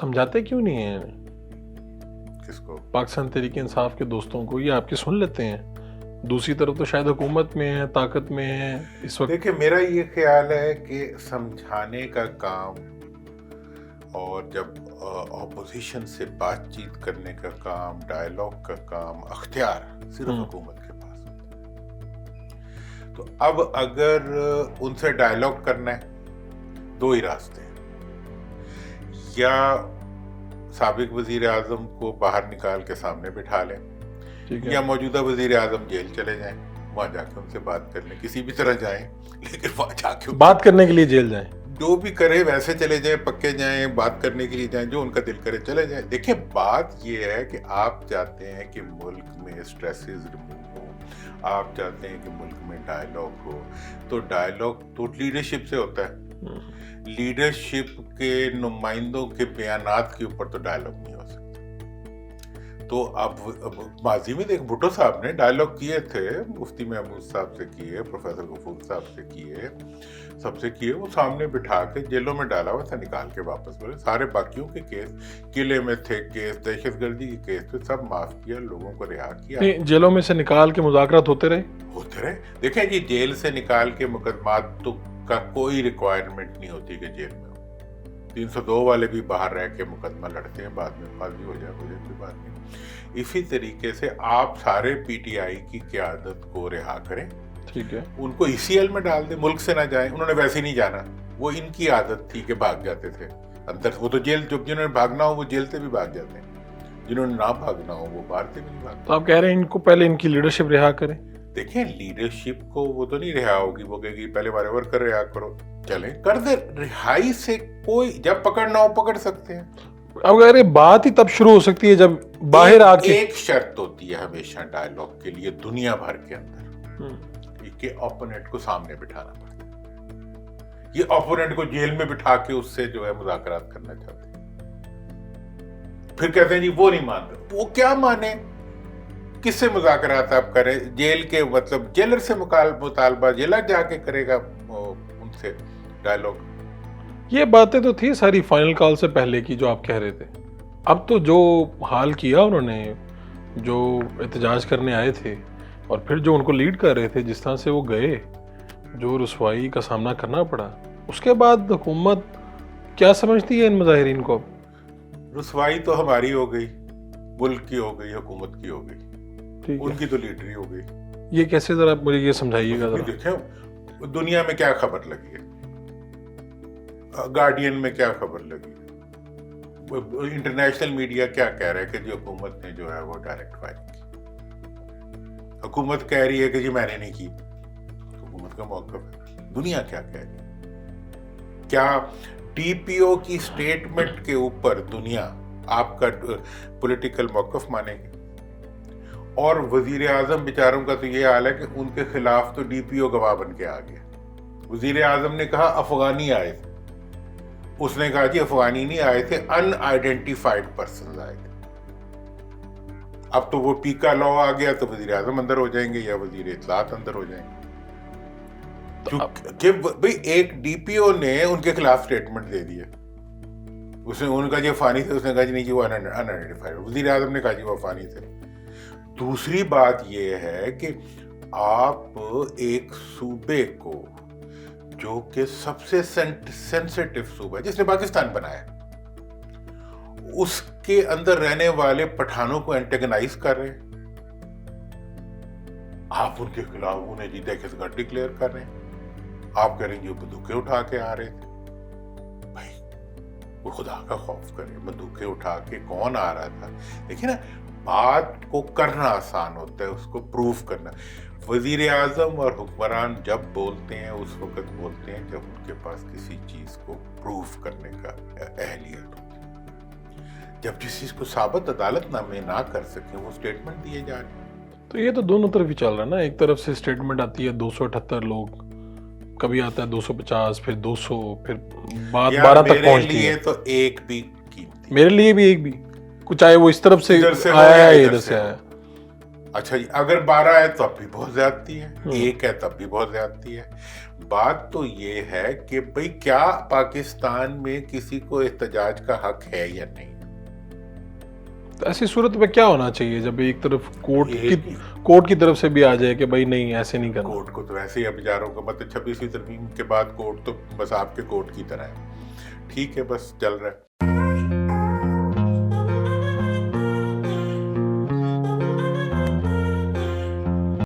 سمجھاتے کیوں نہیں ہیں کس کو؟ پاکستان تحریک انصاف کے دوستوں کو؟ یہ آپ کی سن لیتے ہیں. دوسری طرف تو شاید حکومت میں ہے، طاقت میں ہے اس وقت. دیکھیں میرا یہ خیال ہے کہ سمجھانے کا کام اور جب اپوزیشن سے بات چیت کرنے کا کام، ڈائیلاگ کا کام، اختیار صرف حکومت کے پاس ہوتا ہے. تو اب اگر ان سے ڈائیلاگ کرنا ہے، دو ہی راستے ہیں. یا سابق وزیر اعظم کو باہر نکال کے سامنے بٹھا لیں، یا موجودہ وزیر اعظم جیل چلے جائیں، وہاں جا کے ان سے بات کر لیں، کسی بھی طرح جائیں لیکن وہاں جا کے بات کرنے کے لیے جیل جائیں. جو بھی کرے ویسے چلے جائیں، پکے جائیں، بات کرنے کے لیے جائیں، جو ان کا دل کرے چلے جائیں. دیکھیں بات یہ ہے کہ آپ چاہتے ہیں کہ ملک میں سٹریسز ریموو ہو، آپ چاہتے ہیں کہ ملک میں ڈائیلاگ ہو، تو ڈائیلاگ تو لیڈرشپ سے ہوتا ہے. لیڈرشپ کے نمائندوں کے بیانات کے اوپر تو ڈائیلاگ نہیں ہو سکتا. تو اب ماضی میں دیکھ بھٹو صاحب نے ڈائیلاگ کیے تھے، مفتی محمود صاحب سے کیے، پروفیسر غفور صاحب سے کیے، سب سے کیے. وہ سامنے بٹھا کے جیلوں میں ڈالا ہوا تھا، نکال کے واپس بولے سارے باقیوں کے کیس، قلعے میں تھے کیس، دہشت گردی کے کیس تھے، سب معاف کیا، لوگوں کو رہا کیا. جیلوں میں سے نکال کے مذاکرات ہوتے رہے. دیکھیں جی، جیل سے نکال کے مقدمات تو کا کوئی ریکوائرمنٹ نہیں ہوتی کہ جیل میں ہو. 302 والے بھی باہر رہ کے مقدمہ لڑتے ہیں، بعد میں قاضی ہو جائے کوئی بات نہیں. اسی طریقے سے آپ سارے پی ٹی آئی کی قیادت کو رہا کریں، ٹھیک ہے، ان کو اسی ایل میں ڈال دیں، ملک سے نہ جائیں. انہوں نے ویسے نہیں جانا، وہ ان کی عادت تھی کہ بھاگ جاتے تھے اندر. وہ تو جیل، جنہوں نے بھاگنا ہو وہ جیل سے بھی بھاگ جاتے ہیں، جنہوں نے نہ بھاگنا ہو وہ باہر سے بھی نہیں بھاگتے. تو آپ کہہ رہے ہیں ان کو پہلے ان کی لیڈرشپ رہا کریں. دیکھیں لیڈرشپ کو وہ تو نہیں رہا ہوگی، وہ کہے گی پہلے بارے ورکر رہا کرو، چلیں کر دے. رہائی سے کوئی جب پکڑنا ہو پکڑ سکتے ہیں. اب کہہ رہے بات ہی تب شروع ہو سکتی ہے جب باہر آ کے ایک شرط ہوتی ہے ہمیشہ ڈائیلاگ کے لیے دنیا بھر کے اندر، کہ اپوننٹ کو سامنے بٹھانا پڑتا ہے. یہ اپوننٹ کو جیل میں بٹھا کے اس سے جو ہے مذاکرات کرنا چاہتے ہیں. پھر کہتے ہیں جی وہ نہیں مانتے. وہ کیا مانے؟ کس سے مذاکرات آپ کریں؟ جیل کے مطلب جیلر سے مطالبہ جیلر جا کے کرے گا ان سے ڈائیلاگ. یہ باتیں تو تھی ساری فائنل کال سے پہلے کی جو آپ کہہ رہے تھے. اب تو جو حال کیا انہوں نے، جو احتجاج کرنے آئے تھے اور پھر جو ان کو لیڈ کر رہے تھے، جس طرح سے وہ گئے، جو رسوائی کا سامنا کرنا پڑا، اس کے بعد حکومت کیا سمجھتی ہے ان مظاہرین کو؟ رسوائی تو ہماری ہو گئی، ملک کی ہو گئی، حکومت کی ہو گئی، ان کی تو لیڈری ہو گئی. یہ کیسے؟ ذرا مجھے یہ سمجھائیے گا. دیکھیں دنیا میں کیا خبر لگی ہے، گارڈین میں کیا خبر لگی، انٹرنیشنل میڈیا کیا کہہ رہا ہے کہ جی حکومت نے جو ہے وہ ڈائریکٹ فائرنگ کی. حکومت کہہ رہی ہے کہ جی میں نے نہیں کی، حکومت کا موقف ہے. دنیا کیا کہہ رہی ہے؟ کیا ڈی پی او کی سٹیٹمنٹ کے اوپر دنیا آپ کا پولیٹیکل موقف مانے گی؟ اور وزیر اعظم بیچاروں کا تو یہ حال ہے کہ ان کے خلاف تو ڈی پی او گواہ بن کے آ گیا. وزیر اعظم نے کہا افغانی آئے تھے، اس نے کہا جی افغانی نہیں آئے تھے، ان آئیڈینٹیفائڈ پرسنز آئے تھے. اب تو وہ پیکا لا آ گیا تو وزیر اعظم اندر ہو جائیں گے یا وزیر اطلاعات اندر ہو جائیں گے. کہ بھئی ایک ڈی پی او نے ان کے خلاف سٹیٹمنٹ دے دیا، اس نے ان کا جو افغانی تھے اس نے کہا جی نہیں جی وہ ان آئیڈینٹیفائڈ. وزیر اعظم نے کہا جی وہ افغانی تھے. دوسری بات یہ ہے کہ آپ ایک صوبے کو جو کہ سب سے سینسیٹیو صوبہ ہے جس نے پاکستان بنایا، اس کے اندر رہنے والے پٹھانوں کو اینٹیگنائز کر رہے ہیں. آپ ان کے خلاف انہیں جی دہشت گرد ڈکلیئر کر رہے ہیں. آپ کہہ رہے ہیں جو بندوقیں اٹھا کے آ رہے تھے. بھائی وہ خدا کا خوف کرے، بندوقیں اٹھا کے کون آ رہا تھا؟ دیکھیں نا، بات کو کرنا آسان ہوتا ہے، اس کو پروف کرنا. وزیر اعظم اور حکمران جب بولتے ہیں اس وقت بولتے ہیں جب ان کے پاس کسی چیز کو پروف کرنے کا اہلیت ہوتی ہے. جب جس چیز کو ثابت عدالت نامے نہ کر سکیں وہ سٹیٹمنٹ دیے جا رہے ہیں. تو یہ تو دونوں طرف ہی چل رہا ہے نا. ایک طرف سے سٹیٹمنٹ آتی ہے 278 لوگ، کبھی آتا ہے 250، پھر 200، پھر بات 12 تک پہنچتی ہے. تو ایک بھی قیمتی، میرے لیے بھی ایک بھی، چاہے وہ اس طرف سے آیا ہے ادھر سے آیا. اچھا جی، اگر 12 ہے تو اب بھی بہت زیادتی ہے، 1 ہے تب بھی بہت زیادتی ہے۔ بات تو یہ ہے کہ بھئی کیا پاکستان میں کسی کو احتجاج کا حق ہے یا نہیں؟ تو ایسی صورت میں کیا ہونا چاہیے جب ایک طرف ایک کورٹ کی طرف سے بھی آ جائے کہ بھائی نہیں ایسے نہیں کرنا؟ کورٹ کو تو ویسے ہی اب جا رہا ہوں کہ مطلب 26ویں ترمیم کے بعد کورٹ تو بس آپ کے کورٹ کی طرح ہے، ٹھیک ہے بس چل رہا ہے۔